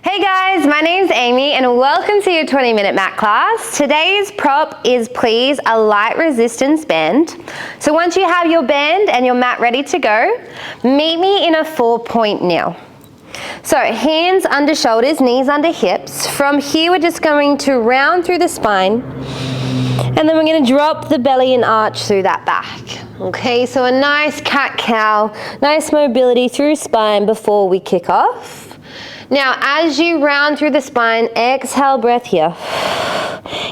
Hey guys, my name's Amy and welcome to your 20-minute mat class. Today's prop is please a light resistance band. So once you have your band and your mat ready to go, meet me in a 4-point kneel. So hands under shoulders, knees under hips. From here we're just going to round through the spine and then we're going to drop the belly and arch through that back. Okay, so a nice cat-cow, nice mobility through spine before we kick off. Now, as you round through the spine, exhale, breath here.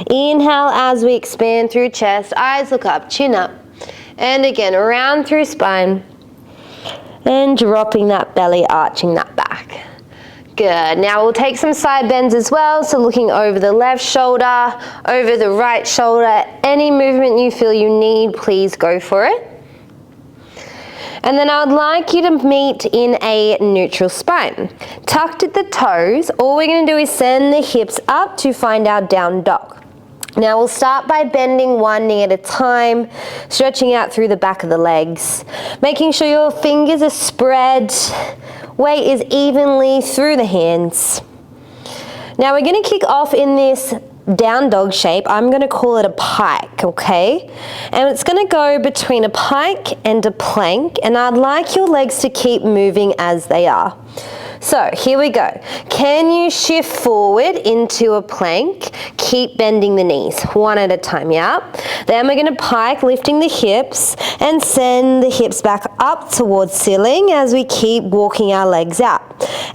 Inhale as we expand through chest, eyes look up, chin up. And again, round through spine. And dropping that belly, arching that back. Good. Now we'll take some side bends as well. So looking over the left shoulder, over the right shoulder. Any movement you feel you need, please go for it. And then I would like you to meet in a neutral spine. Tucked at the toes, all we're going to do is send the hips up to find our down dog. Now we'll start by bending one knee at a time, stretching out through the back of the legs, making sure your fingers are spread, weight is evenly through the hands. Now we're going to kick off in this down dog shape. I'm going to call it a pike, okay? And it's going to go between a pike and a plank, and I'd like your legs to keep moving as they are. So here we go. Can you shift forward into a plank? Keep bending the knees one at a time, yeah? Then we're going to pike, lifting the hips and send the hips back up towards ceiling as we keep walking our legs out.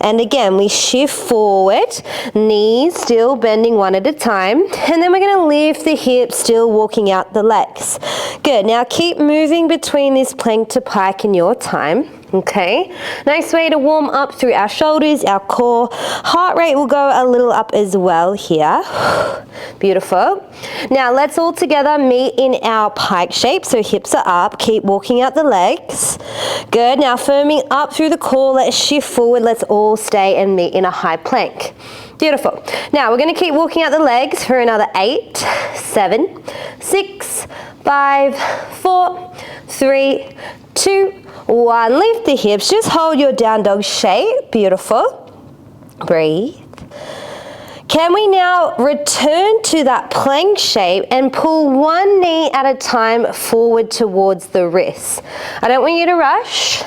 And again, we shift forward, knees still bending one at a time. And then we're going to lift the hips, still walking out the legs. Good. Now keep moving between this plank to pike in your time. Okay, nice way to warm up through our shoulders, our core. Heart rate will go a little up as well here. Beautiful. Now let's all together meet in our pike shape. So hips are up, keep walking out the legs. Good. Now firming up through the core, let's shift forward. Let's all stay and meet in a high plank. Beautiful. Now we're going to keep walking out the legs for another 8, 7, 6, 5, 4, 3, 2, 1. Lift the hips. Just hold your down dog shape. Beautiful. Breathe. Can we now return to that plank shape and pull one knee at a time forward towards the wrists? I don't want you to rush.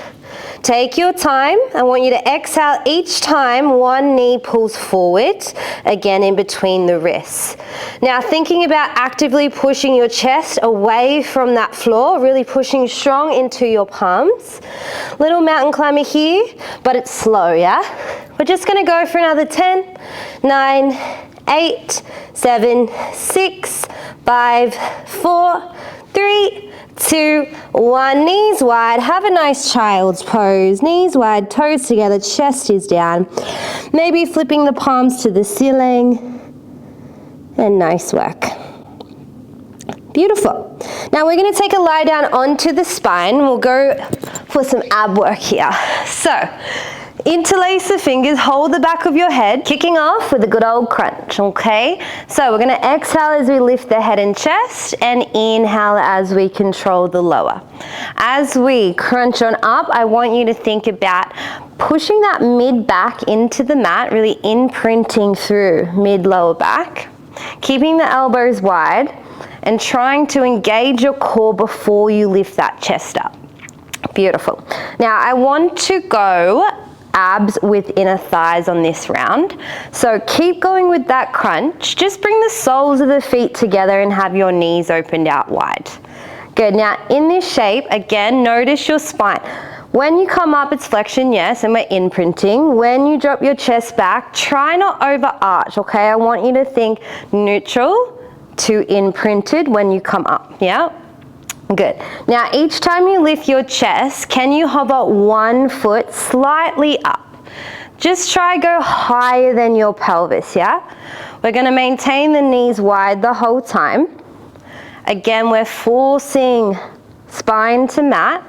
Take your time. I want you to exhale each time one knee pulls forward, again in between the wrists. Now thinking about actively pushing your chest away from that floor, really pushing strong into your palms. Little mountain climber here, but it's slow, yeah? We're just going to go for another 10, 9, 8, 7, 6, 5, 4, 3, 2, 1. Knees wide. Have a nice child's pose. Knees wide, toes together, chest is down. Maybe flipping the palms to the ceiling. And nice work. Beautiful. Now we're going to take a lie down onto the spine. We'll go for some ab work here. So interlace the fingers, hold the back of your head, kicking off with a good old crunch, okay? So we're going to exhale as we lift the head and chest and inhale as we control the lower. As we crunch on up, I want you to think about pushing that mid back into the mat, really imprinting through mid-lower back, keeping the elbows wide and trying to engage your core before you lift that chest up. Beautiful. Now I want to go abs with inner thighs on this round. So keep going with that crunch. Just bring the soles of the feet together and have your knees opened out wide. Good. Now in this shape, again, notice your spine. When you come up, it's flexion, yes, and we're imprinting. When you drop your chest back, try not over arch, okay? I want you to think neutral to imprinted when you come up, yeah? Good. Now each time you lift your chest, can you hover one foot slightly up? Just try go higher than your pelvis, yeah? We're going to maintain the knees wide the whole time. Again, we're forcing spine to mat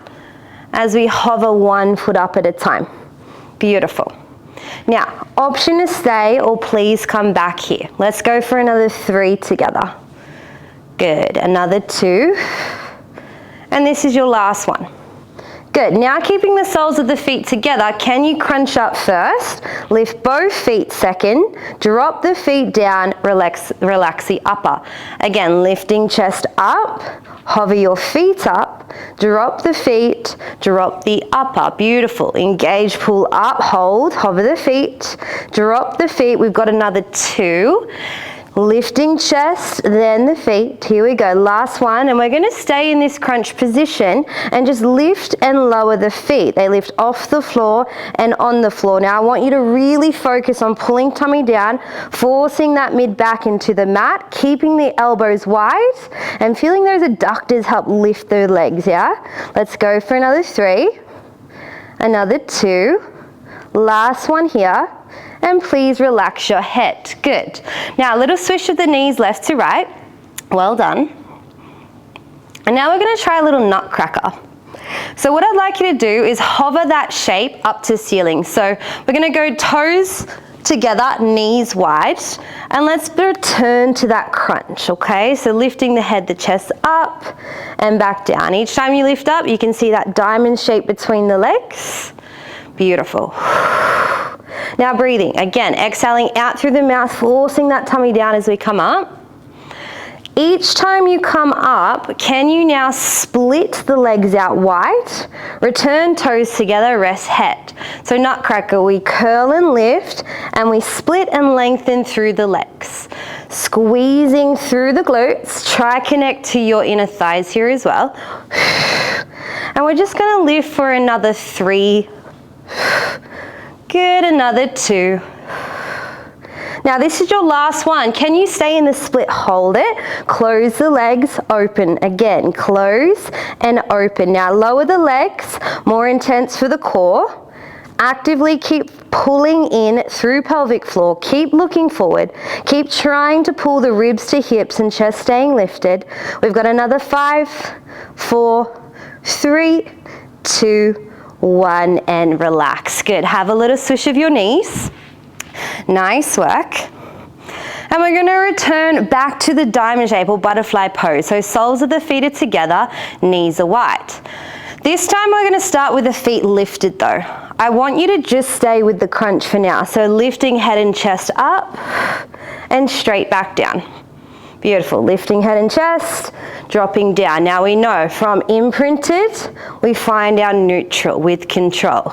as we hover one foot up at a time. Beautiful. Now, option to stay or please come back here. Let's go for another 3 together. Good. Another 2. And this is your last one. Good, now keeping the soles of the feet together, can you crunch up first? Lift both feet second, drop the feet down, relax the upper. Again, lifting chest up, hover your feet up, drop the feet, drop the upper. Beautiful, engage, pull up, hold, hover the feet, drop the feet. We've got another 2. Lifting chest, then the feet. Here we go, last one, and we're going to stay in this crunch position and just lift and lower the feet. They lift off the floor and on the floor. Now I want you to really focus on pulling tummy down, forcing that mid back into the mat, keeping the elbows wide and feeling those adductors help lift the legs, yeah? Let's go for another 3, another 2, last one here. And please relax your head. Good. Now a little swish of the knees left to right. Well done. And now we're going to try a little nutcracker. So what I'd like you to do is hover that shape up to ceiling. So we're going to go toes together, knees wide, and let's return to that crunch, okay? So lifting the head, the chest up and back down. Each time you lift up, you can see that diamond shape between the legs. Beautiful. Now breathing, again, exhaling out through the mouth, forcing that tummy down as we come up. Each time you come up, can you now split the legs out wide? Return toes together, rest head. So nutcracker, we curl and lift, and we split and lengthen through the legs. Squeezing through the glutes, try connect to your inner thighs here as well. And we're just gonna lift for another 3. Good, another 2. Now this is your last one. Can you stay in the split? Hold it. Close the legs, open. Again, close and open. Now lower the legs, more intense for the core. Actively keep pulling in through pelvic floor. Keep looking forward. Keep trying to pull the ribs to hips and chest staying lifted. We've got another 5, 4, 3, 2, 1, and relax. Good. Have a little swish of your knees. Nice work. And we're going to return back to the diamond shape or butterfly pose. So soles of the feet are together, knees are wide. This time we're going to start with the feet lifted though. I want you to just stay with the crunch for now. So lifting head and chest up and straight back down. Beautiful, lifting head and chest, dropping down. Now we know from imprinted, we find our neutral with control.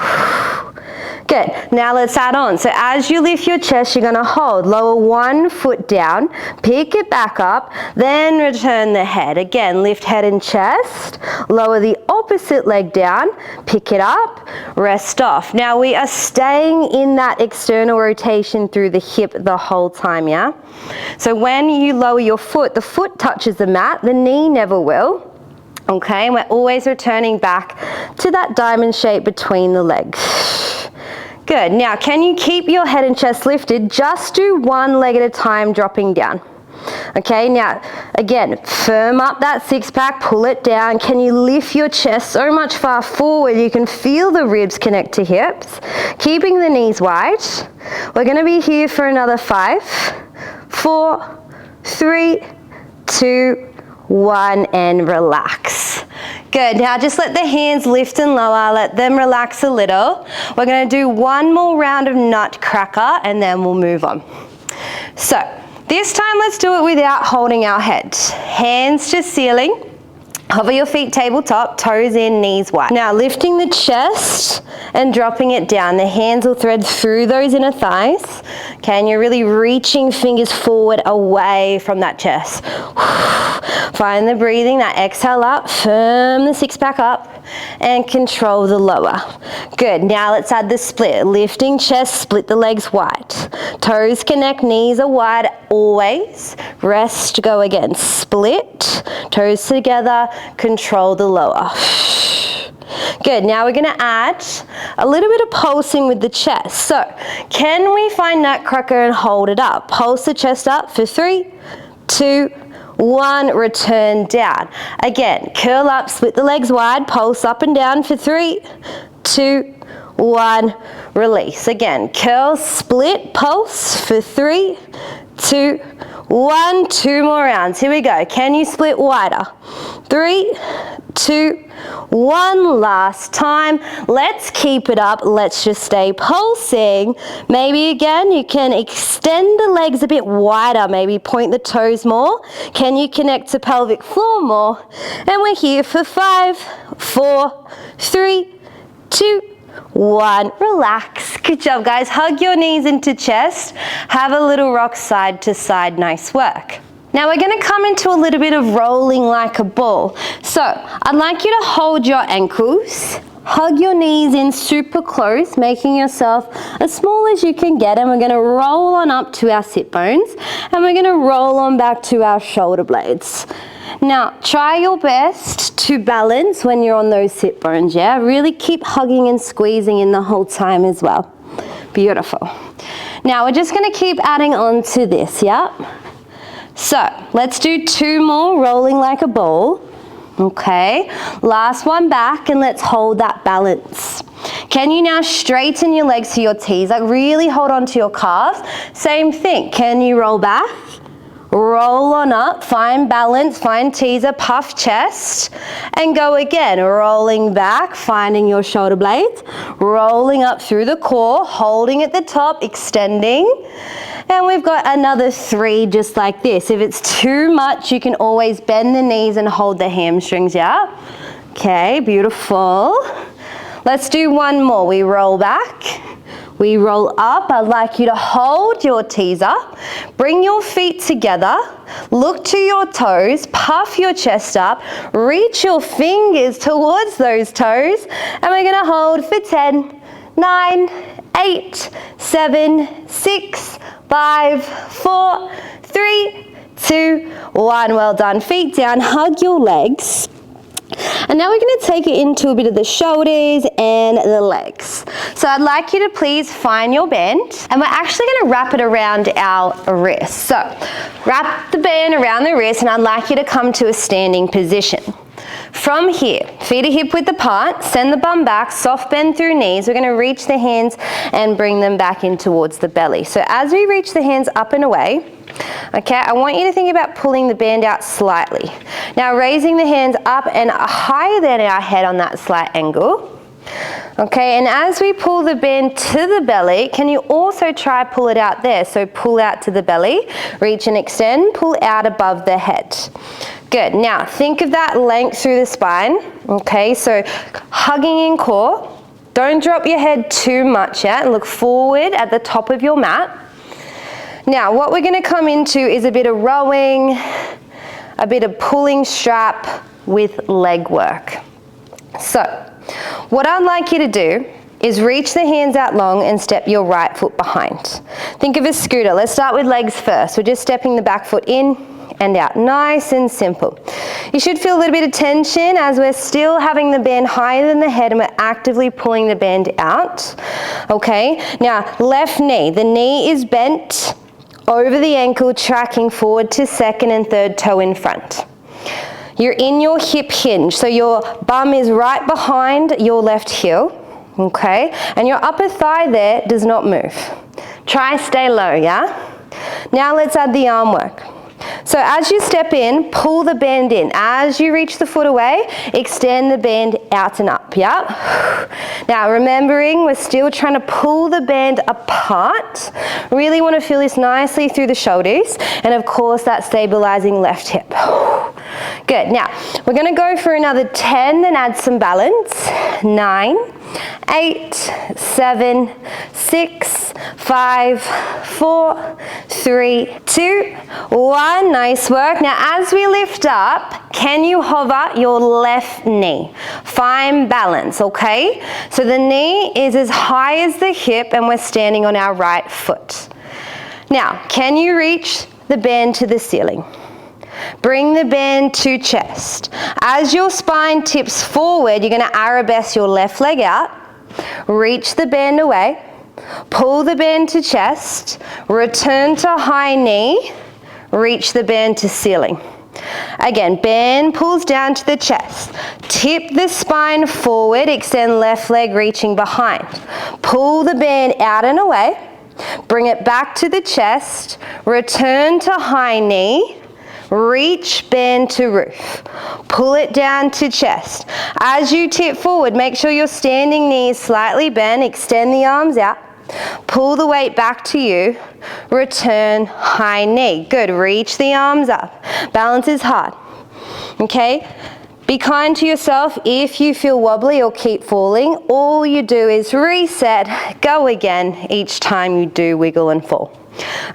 Good, now let's add on. So as you lift your chest, you're gonna hold, lower one foot down, pick it back up, then return the head. Again, lift head and chest, lower the opposite leg down, pick it up, rest off. Now we are staying in that external rotation through the hip the whole time, yeah? So when you lower your foot, the foot touches the mat, the knee never will. Okay, and we're always returning back to that diamond shape between the legs. Good, now can you keep your head and chest lifted? Just do one leg at a time, dropping down. Okay, now again, firm up that six pack, pull it down. Can you lift your chest so much far forward you can feel the ribs connect to hips, keeping the knees wide. We're gonna be here for another 5, 4, 3, 2, 1, and relax. Good, now just let the hands lift and lower, let them relax a little. We're gonna do one more round of nutcracker and then we'll move on. So, this time let's do it without holding our head. Hands to ceiling. Hover your feet tabletop, toes in, knees wide. Now lifting the chest and dropping it down. The hands will thread through those inner thighs. Okay, and you're really reaching fingers forward away from that chest. Find the breathing, that exhale up, firm the six pack up and control the lower. Good, now let's add the split. Lifting chest, split the legs wide. Toes connect, knees are wide always. Rest, go again. Split, toes together, control the lower. Good, now we're gonna add a little bit of pulsing with the chest. So, can we find nutcracker and hold it up? Pulse the chest up for 3, 2, 1, return down. Again, curl up, split the legs wide, pulse up and down for 3, 2, 1, release. Again, curl, split, pulse for 3, 2, 1, 2 more rounds. Here we go. Can you split wider? 3, 2, 1. Last time. Let's keep it up. Let's just stay pulsing. Maybe again, you can extend the legs a bit wider. Maybe point the toes more. Can you connect to pelvic floor more? And we're here for 5, 4, 3, 2, 1. Relax. Good job, guys. Hug your knees into chest. Have a little rock side to side. Nice work. Now we're going to come into a little bit of rolling like a ball. So I'd like you to hold your ankles, hug your knees in super close, making yourself as small as you can get, and we're going to roll on up to our sit bones, and we're going to roll on back to our shoulder blades. Now try your best to balance when you're on those sit bones, yeah? Really keep hugging and squeezing in the whole time as well. Beautiful. Now we're just going to keep adding on to this, yeah? So let's do 2 more, rolling like a ball. Okay, last one back, and let's hold that balance. Can you now straighten your legs to your T's? Like really hold on to your calves. Same thing. Can you roll back? Roll on up, find balance, find teaser, puff chest, and go again. Rolling back, finding your shoulder blades, rolling up through the core, holding at the top, extending. And we've got another 3 just like this. If it's too much, you can always bend the knees and hold the hamstrings, yeah? Okay, beautiful. Let's do 1 more. We roll back. We roll up. I'd like you to hold your teaser. Bring your feet together. Look to your toes. Puff your chest up. Reach your fingers towards those toes. And we're going to hold for 10, 9, 8, 7, 6, 5, 4, 3, 2, 1. Well done. Feet down. Hug your legs. And now we're going to take it into a bit of the shoulders and the legs. So I'd like you to please find your band, and we're actually going to wrap it around our wrist. So wrap the band around the wrist, and I'd like you to come to a standing position. From here, feet are hip width apart, send the bum back, soft bend through knees. We're going to reach the hands and bring them back in towards the belly. So as we reach the hands up and away, okay, I want you to think about pulling the band out slightly. Now raising the hands up and higher than our head on that slight angle. Okay, and as we pull the band to the belly, can you also try pull it out there? So pull out to the belly, reach and extend, pull out above the head. Good, now think of that length through the spine. Okay, so hugging in core. Don't drop your head too much yet. Look forward at the top of your mat. Now what we're going to come into is a bit of rowing, a bit of pulling strap with leg work. So what I'd like you to do is reach the hands out long and step your right foot behind. Think of a scooter. Let's start with legs first. We're just stepping the back foot in and out. Nice and simple. You should feel a little bit of tension as we're still having the band higher than the head and we're actively pulling the band out. Okay, now left knee. The knee is bent over the ankle, tracking forward to second and third toe in front. You're in your hip hinge, so your bum is right behind your left heel, okay? And your upper thigh there does not move. Try stay low, yeah? Now let's add the arm work. So as you step in, pull the band in. As you reach the foot away, extend the band out and up, yeah? Now remembering, we're still trying to pull the band apart. Really want to feel this nicely through the shoulders. And of course, that stabilizing left hip. Good, now we're going to go for another 10 and add some balance. 9, 8, 7, 6, 5, 4, 3, 2, 1. Nice work. Now as we lift up, can you hover your left knee? Find balance, okay? So the knee is as high as the hip and we're standing on our right foot. Now, can you reach the band to the ceiling? Bring the band to chest. As your spine tips forward, you're going to arabesque your left leg out. Reach the band away. Pull the band to chest. Return to high knee. Reach the band to ceiling. Again, band pulls down to the chest. Tip the spine forward. Extend left leg reaching behind. Pull the band out and away. Bring it back to the chest. Return to high knee. reach, bend to roof. Pull it down to chest. As you tip forward, make sure your standing knee is slightly bent. Extend the arms out. Pull the weight back to you. Return, high knee. Good, reach the arms up. Balance is hard. Okay? Be kind to yourself. If you feel wobbly or keep falling, all you do is reset, go again each time you do wiggle and fall.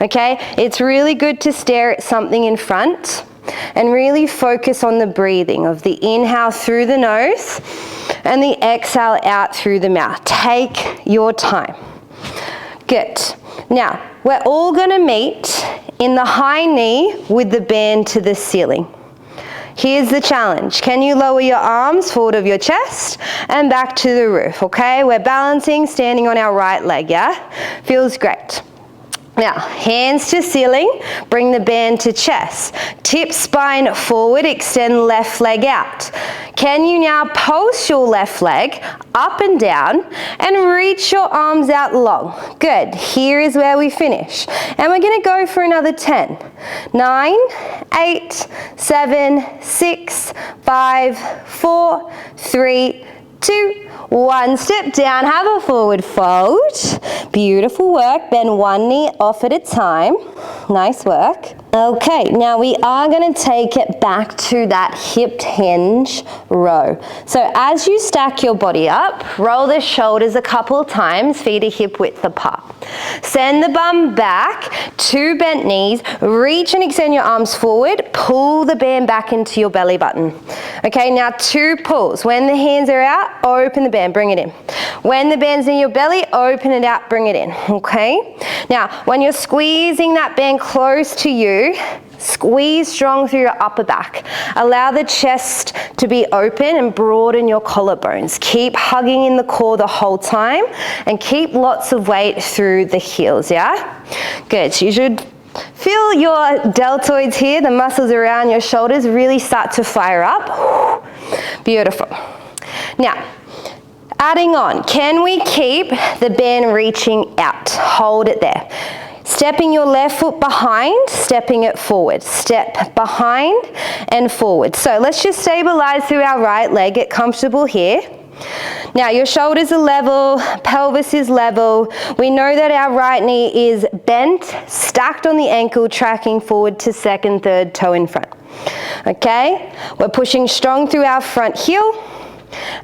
Okay? It's really good to stare at something in front and really focus on the breathing of the inhale through the nose and the exhale out through the mouth. Take your time. Good. Now, we're all going to meet in the high knee with the band to the ceiling. Here's the challenge. Can you lower your arms forward of your chest and back to the roof, okay? We're balancing, standing on our right leg, yeah? Feels great. Now, hands to ceiling, bring the band to chest. Tip spine forward, extend left leg out. Can you now pulse your left leg up and down and reach your arms out long? Good. Here is where we finish. And we're going to go for another 10. 9, 8, 7, 6, 5, 4, 3, 2, 1. Step down, have a forward fold. Beautiful work. Bend one knee off at a time. Nice work. Okay, now we are going to take it back to that hipped hinge row. So as you stack your body up, roll the shoulders a couple of times, feet are hip width apart. Send the bum back, two bent knees, reach and extend your arms forward, pull the band back into your belly button. Okay, now two pulls. When the hands are out, open the band, bring it in. When the band's in your belly, open it out, bring it in, okay? Now, when you're squeezing that band close to you, squeeze strong through your upper back. Allow the chest to be open and broaden your collarbones. Keep hugging in the core the whole time and keep lots of weight through the heels, yeah? Good, so you should feel your deltoids here, the muscles around your shoulders really start to fire up. Beautiful. Now, adding on, can we keep the band reaching out? Hold it there. Stepping your left foot behind, stepping it forward. Step behind and forward. So let's just stabilize through our right leg, get comfortable here. Now your shoulders are level, pelvis is level. We know that our right knee is bent, stacked on the ankle, tracking forward to second, third toe in front. Okay, we're pushing strong through our front heel.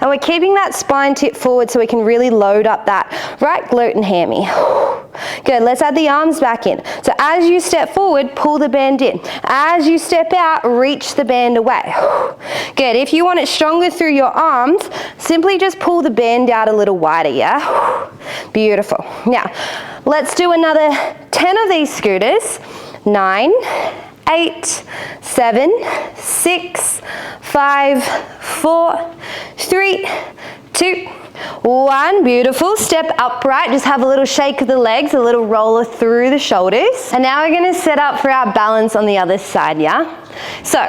And we're keeping that spine tip forward so we can really load up that right glute and hammy. Good, let's add the arms back in. So as you step forward, pull the band in. As you step out, reach the band away. Good, if you want it stronger through your arms, simply just pull the band out a little wider, yeah? Beautiful. Now, let's do another 10 of these scooters. 9, 8, 7, 6, 5, 4, 3, 2, 1. Beautiful. Step upright. Just have a little shake of the legs, a little roller through the shoulders. And now we're going to set up for our balance on the other side, yeah? So,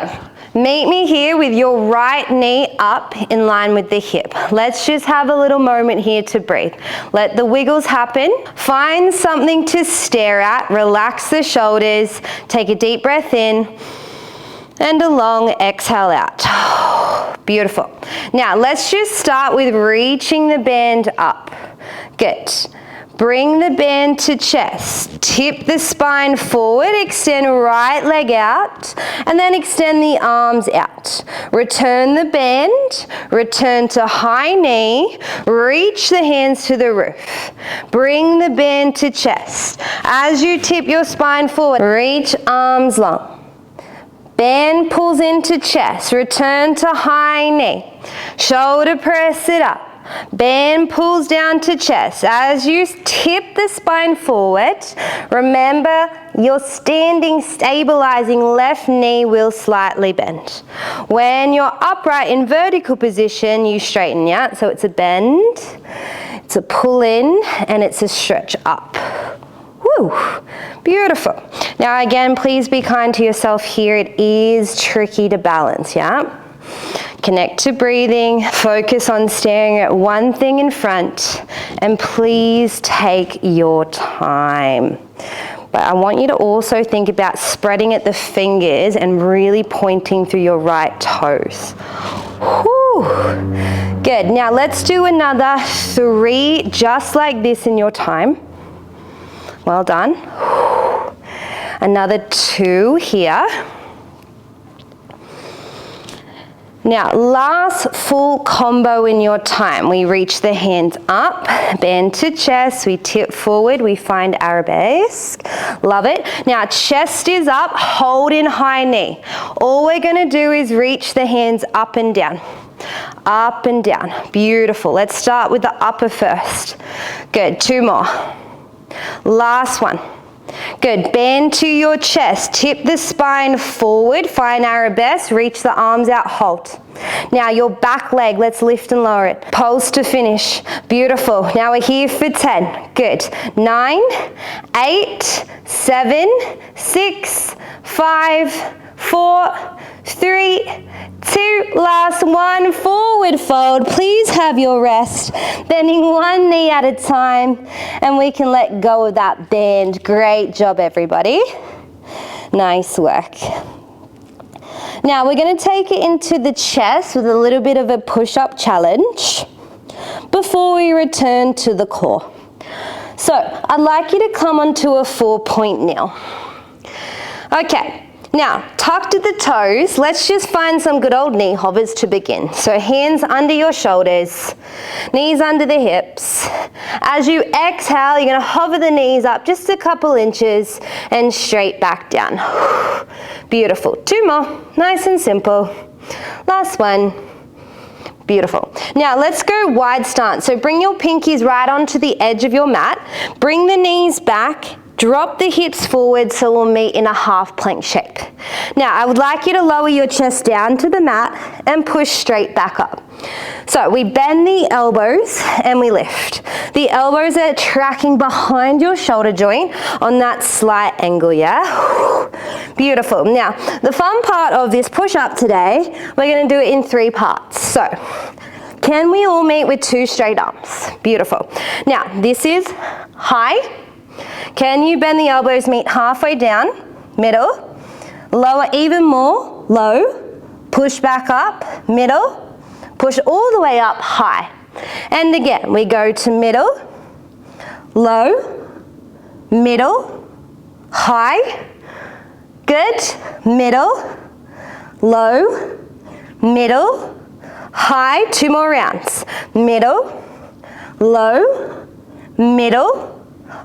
meet me here with your right knee up in line with the hip. Let's just have a little moment here to breathe. Let the wiggles happen. Find something to stare at. Relax the shoulders. Take a deep breath in and a long exhale out. Beautiful. Now let's just start with reaching the band up. Good. Bring the band to chest. Tip the spine forward, extend right leg out, and then extend the arms out. Return the band, return to high knee, reach the hands to the roof. Bring the band to chest. As you tip your spine forward, reach arms long. Band pulls into chest, return to high knee. Shoulder press it up. Band pulls down to chest. As you tip the spine forward, remember your standing, stabilizing left knee will slightly bend. When you're upright in vertical position, you straighten, yeah? So it's a bend, it's a pull in, and it's a stretch up. Woo, beautiful. Now again, please be kind to yourself here. It is tricky to balance, yeah? Connect to breathing, focus on staring at one thing in front, and please take your time. But I want you to also think about spreading at the fingers and really pointing through your right toes. Whew. Good. Now let's do another 3 just like this in your time. Well done. Another 2 here. Now, last full combo in your time. We reach the hands up, bend to chest, we tip forward, we find arabesque. Love it. Now, chest is up, hold in high knee. All we're gonna do is reach the hands up and down. Up and down. Beautiful. Let's start with the upper first. Good. 2 more. Last one. Good. Bend to your chest. Tip the spine forward. Find arabesque. Reach the arms out. Hold. Now your back leg. Let's lift and lower it. Pulse to finish. Beautiful. Now we're here for 10. Good. 9, 8, 7, 6, 5, 4, 3, 2, last one, forward fold. Please have your rest, bending one knee at a time, and we can let go of that bend. Great job, everybody. Nice work. Now we're going to take it into the chest with a little bit of a push-up challenge before we return to the core. So I'd like you to come onto a 4-point kneel. Okay. Now, tucked at the toes, let's just find some good old knee hovers to begin. So hands under your shoulders, knees under the hips. As you exhale, you're going to hover the knees up just a couple inches and straight back down. Beautiful. 2 more. Nice and simple. Last one. Beautiful. Now let's go wide stance. So bring your pinkies right onto the edge of your mat. Bring the knees back. Drop the hips forward so we'll meet in a half plank shape. Now I would like you to lower your chest down to the mat and push straight back up. So we bend the elbows and we lift. The elbows are tracking behind your shoulder joint on that slight angle, yeah? Beautiful. Now the fun part of this push up today, we're going to do it in 3 parts. So can we all meet with 2 straight arms? Beautiful. Now this is high. Can you bend the elbows, meet halfway down, middle, lower even more, low, push back up, middle, push all the way up, high. And again, we go to middle, low, middle, high, good, middle, low, middle, high, 2 more rounds, middle, low, middle,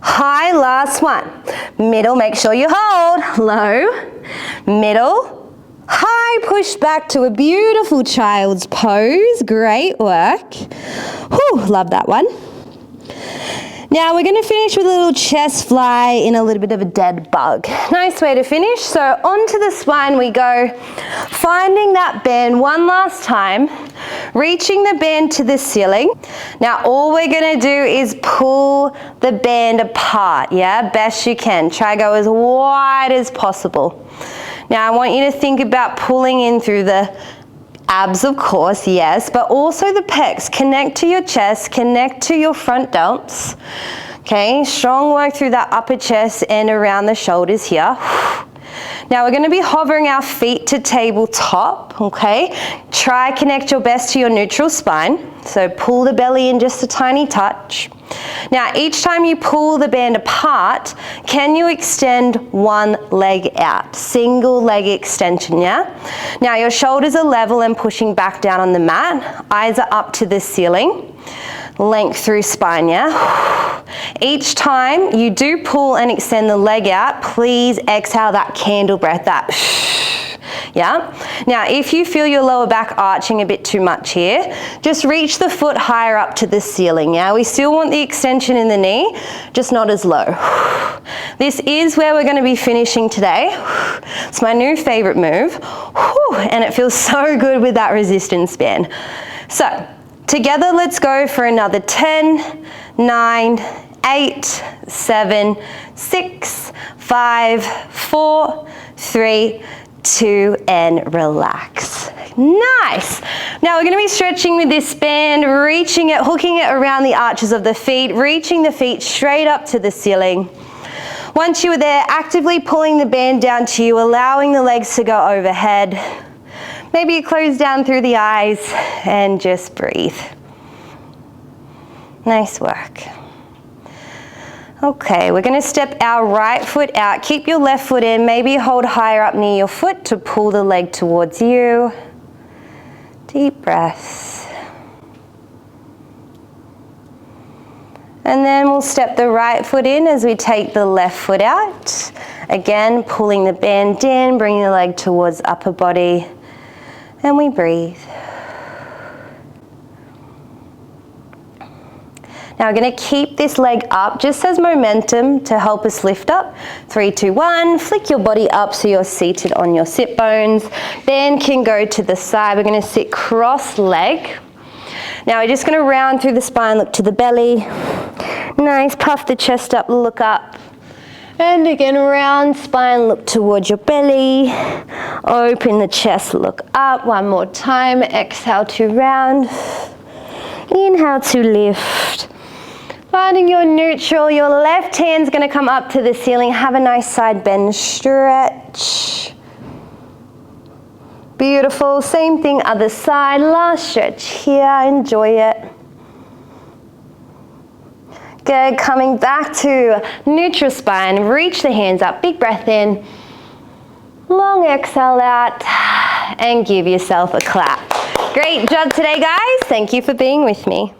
high, last one. Middle, make sure you hold. Low, middle, high, push back to a beautiful child's pose. Great work. Whew, love that one. Now we're going to finish with a little chest fly in a little bit of a dead bug. Nice way to finish. So onto the spine we go, finding that bend one last time, reaching the bend to the ceiling. Now all we're going to do is pull the band apart, yeah, best you can. Try go as wide as possible. Now I want you to think about pulling in through the abs, of course, yes, but also the pecs. Connect to your chest, connect to your front delts. Okay, strong work through that upper chest and around the shoulders here. Now we're going to be hovering our feet to tabletop, okay? Try connect your best to your neutral spine. So pull the belly in just a tiny touch. Now each time you pull the band apart, can you extend one leg out? Single leg extension, yeah? Now your shoulders are level and pushing back down on the mat. Eyes are up to the ceiling. Length through spine, yeah? Each time you do pull and extend the leg out, please exhale that candle breath, that yeah? Now, if you feel your lower back arching a bit too much here, just reach the foot higher up to the ceiling, yeah? We still want the extension in the knee, just not as low. This is where we're going to be finishing today. It's my new favorite move, and it feels so good with that resistance band. So, together, let's go for another 10, 9, 8, 7, 6, 5, 4, 3, 2, and relax. Nice. Now we're going to be stretching with this band, reaching it, hooking it around the arches of the feet, reaching the feet straight up to the ceiling. Once you are there, actively pulling the band down to you, allowing the legs to go overhead. Maybe you close down through the eyes and just breathe. Nice work. Okay, we're going to step our right foot out. Keep your left foot in. Maybe hold higher up near your foot to pull the leg towards you. Deep breaths. And then we'll step the right foot in as we take the left foot out. Again, pulling the band in, bringing the leg towards upper body. And we breathe. Now we're going to keep this leg up just as momentum to help us lift up. 3, 2, 1. Flick your body up so you're seated on your sit bones. Then can go to the side. We're going to sit cross leg. Now we're just going to round through the spine, look to the belly. Nice, puff the chest up, look up. And again, round spine, look towards your belly. Open the chest, look up. One more time. Exhale to round. Inhale to lift. Finding your neutral. Your left hand's going to come up to the ceiling. Have a nice side bend, stretch. Beautiful. Same thing, other side. Last stretch here. Enjoy it. Good. Coming back to neutral spine. Reach the hands up. Big breath in. Long exhale out. And give yourself a clap. Great job today, guys. Thank you for being with me.